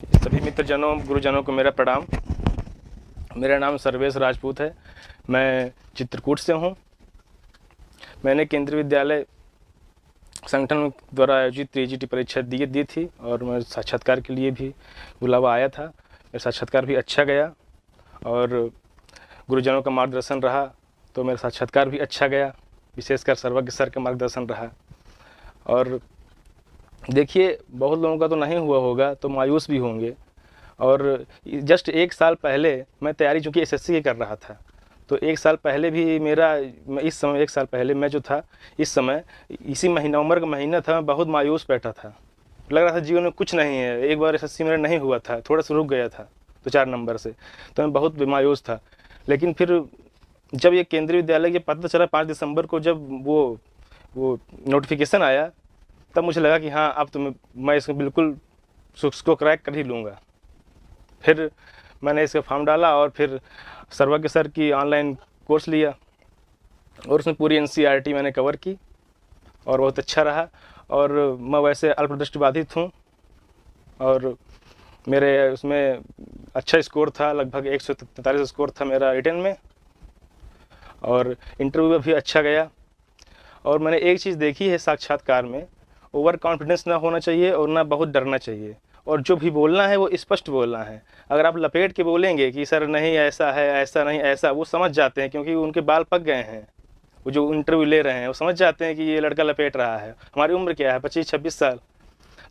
सभी मित्रजनों गुरुजनों को मेरा प्रणाम। मेरा नाम सर्वेश राजपूत है। मैं चित्रकूट से हूँ। मैंने केंद्रीय विद्यालय संगठन द्वारा आयोजित टीजीटी परीक्षा दी थी और मैं साक्षात्कार के लिए भी बुलावा आया था। मेरा साक्षात्कार भी अच्छा गया और गुरुजनों का मार्गदर्शन रहा तो मेरा साक्षात्कार भी अच्छा गया। विशेषकर सर्वज्ञ सर का मार्गदर्शन रहा। और देखिए, बहुत लोगों का तो नहीं हुआ होगा तो मायूस भी होंगे। और जस्ट एक साल पहले मैं तैयारी चूँकि एसएससी की कर रहा था, तो एक साल पहले भी मेरा इस समय एक साल पहले मैं जो था, इस समय इसी महीना नवंबर का महीना था, मैं बहुत मायूस बैठा था। लग रहा था जीवन में कुछ नहीं है। एक बार एसएससी मेरा नहीं हुआ था, थोड़ा सा रुक गया था 2-4 नंबर से, तो मैं बहुत मायूस था। लेकिन फिर जब ये केंद्रीय विद्यालय के पता चला 5 दिसंबर को, जब वो नोटिफिकेशन आया, तब मुझे लगा कि हाँ, अब तो मैं इसको बिल्कुल उसको क्रैक कर ही लूँगा। फिर मैंने इसका फॉर्म डाला और फिर सर्वज्ञ सर की ऑनलाइन कोर्स लिया और उसमें पूरी एनसीईआरटी मैंने कवर की और बहुत अच्छा रहा। और मैं वैसे अल्पदृष्टिबाधित हूँ और मेरे उसमें अच्छा स्कोर था, लगभग 143 स्कोर था मेरा रिटन में, और इंटरव्यू भी अच्छा गया। और मैंने एक चीज़ देखी है साक्षात्कार में, ओवर कॉन्फिडेंस ना होना चाहिए और ना बहुत डरना चाहिए, और जो भी बोलना है वो स्पष्ट बोलना है। अगर आप लपेट के बोलेंगे कि सर नहीं ऐसा है, ऐसा नहीं ऐसा, वो समझ जाते हैं, क्योंकि उनके बाल पक गए हैं। वो जो इंटरव्यू ले रहे हैं वो समझ जाते हैं कि ये लड़का लपेट रहा है। हमारी उम्र क्या है, 25-26 साल।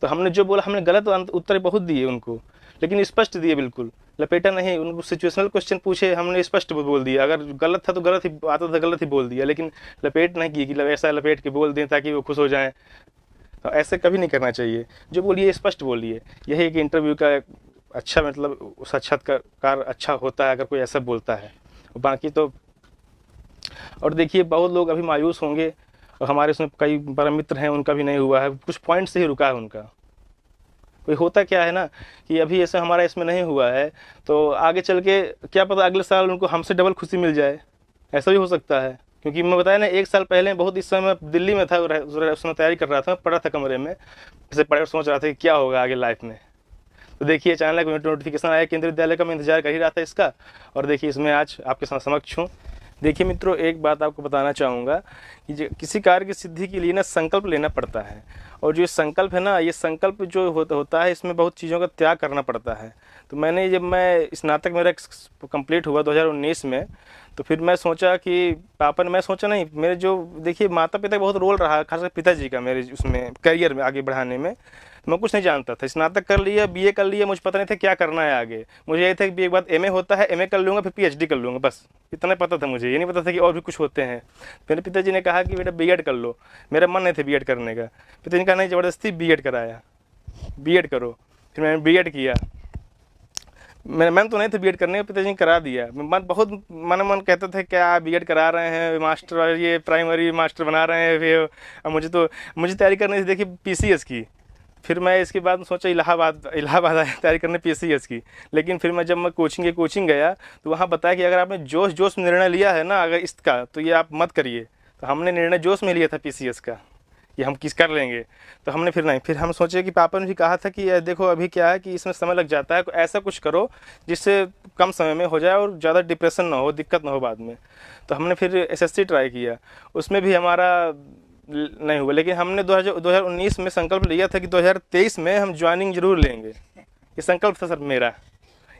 तो हमने जो बोला, हमने गलत उत्तर बहुत दिए उनको, लेकिन स्पष्ट दिए, बिल्कुल लपेटा नहीं। उनको सिचुएशनल क्वेश्चन पूछे, हमने स्पष्ट बोल दिया। अगर गलत था तो गलत ही आता था, गलत ही बोल दिया, लेकिन लपेट नहीं की कि ऐसा लपेट के बोल दें ताकि वो खुश हो जाएं। तो ऐसे कभी नहीं करना चाहिए। जो बोलिए स्पष्ट बोलिए। यही एक इंटरव्यू का अच्छा मतलब साक्षात्कार अच्छा होता है अगर कोई ऐसा बोलता है। बाकी तो, और देखिए, बहुत लोग अभी मायूस होंगे, और हमारे उसमें कई परम मित्र हैं, उनका भी नहीं हुआ है, कुछ पॉइंट से ही रुका है उनका। कोई होता क्या है ना कि अभी ऐसा हमारा इसमें नहीं हुआ है तो आगे चल के क्या पता अगले साल उनको हमसे डबल खुशी मिल जाए, ऐसा भी हो सकता है। क्योंकि मैं बताया ना, एक साल पहले बहुत, इस समय मैं दिल्ली में था, उस समय तैयारी कर रहा था, पढ़ा था कमरे में, जैसे पढ़े सोच रहा था कि क्या होगा आगे लाइफ में। तो देखिए, अचानक नोटिफिकेशन आया केंद्रीय विद्यालय का, मैं इंतजार कर ही रहा था इसका, और देखिए इसमें आज आपके समक्ष हूँ। देखिए मित्रों, एक बात आपको बताना चाहूँगा कि किसी कार्य की सिद्धि के लिए ना संकल्प लेना पड़ता है, और जो संकल्प है ना, ये संकल्प जो होता है, इसमें बहुत चीज़ों का त्याग करना पड़ता है। तो जब मैं स्नातक मेरा कंप्लीट हुआ 2019 में, तो फिर मैं सोचा कि पापा ने, मैं सोचा नहीं, मेरे जो देखिए माता पिता का बहुत रोल रहा, खासकर पिताजी का मेरे उसमें करियर में आगे बढ़ाने में। मैं कुछ नहीं जानता था, स्नातक कर लिया, बीए कर लिया, मुझे पता नहीं था क्या करना है आगे। मुझे ये था कि एक बात एमए होता है, एमए कर लूँगा, फिर पीएचडी कर लूँगा, बस इतना पता था मुझे। ये नहीं पता था कि और भी कुछ होते हैं। मेरे पिताजी ने कहा कि बेटा बीएड कर लो। मेरा मन नहीं था बीएड करने का। पिताजी ने कहा नहीं, ज़बरदस्ती बीएड कराया, बीएड करो। फिर मैंने बीएड किया। मेरा मन तो नहीं था बीएड करने का, पिताजी ने करा दिया। मन बहुत मन कहता था क्या बीएड करा रहे हैं, मास्टर, ये प्राइमरी मास्टर बना रहे हैं। फिर अब मुझे तैयारी करनी थी, देखिए पीसीएस की। फिर मैं इसके बाद सोचा इलाहाबाद आया तैयारी करने पीसीएस की। लेकिन फिर जब मैं कोचिंग गया तो वहाँ बताया कि अगर आपने जोश में निर्णय लिया है ना अगर इसका, तो ये आप मत करिए। तो हमने निर्णय जोश में लिया था पीसीएस का, कि हम किस कर लेंगे। तो हमने फिर नहीं, फिर हम सोचे कि पापा ने भी कहा था कि देखो अभी क्या है कि इसमें समय लग जाता है, ऐसा कुछ करो जिससे कम समय में हो जाए और ज़्यादा डिप्रेशन ना हो, दिक्कत ना हो बाद में। तो हमने फिर एसएससी ट्राई किया, उसमें भी हमारा नहीं हुआ। लेकिन हमने 2019 में संकल्प लिया था कि 2023 में हम ज्वाइनिंग जरूर लेंगे। ये संकल्प था सर मेरा,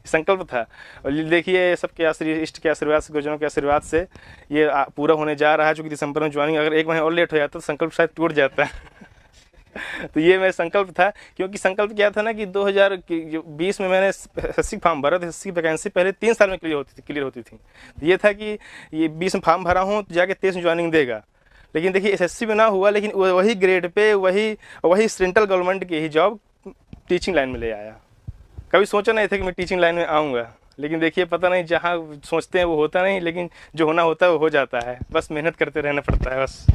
संकल्प था। और देखिए सबके इष्ट के आशीर्वाद से, गुरुजनों के आशीर्वाद से ये पूरा होने जा रहा है। चूँकि दिसंबर में ज्वाइनिंग, अगर 1 महीना और लेट हो जाता तो संकल्प शायद टूट जाता है। तो ये मेरा संकल्प था, क्योंकि संकल्प क्या था ना कि 2020 में मैंने एसएससी फॉर्म भरा था। एसएससी की वैकेंसी पहले 3 साल में क्लियर होती थी। तो ये था कि ये 20 में फॉर्म भरा हूँ तो जाके 23 में ज्वाइनिंग देगा। लेकिन देखिए एसएससी में ना हुआ, लेकिन वही ग्रेड पे वही सेंट्रल गवर्नमेंट की ही जॉब टीचिंग लाइन में ले आया। कभी सोचा नहीं था कि मैं टीचिंग लाइन में आऊँगा, लेकिन देखिए पता नहीं, जहाँ सोचते हैं वो होता नहीं, लेकिन जो होना होता है वो हो जाता है। बस मेहनत करते रहना पड़ता है बस।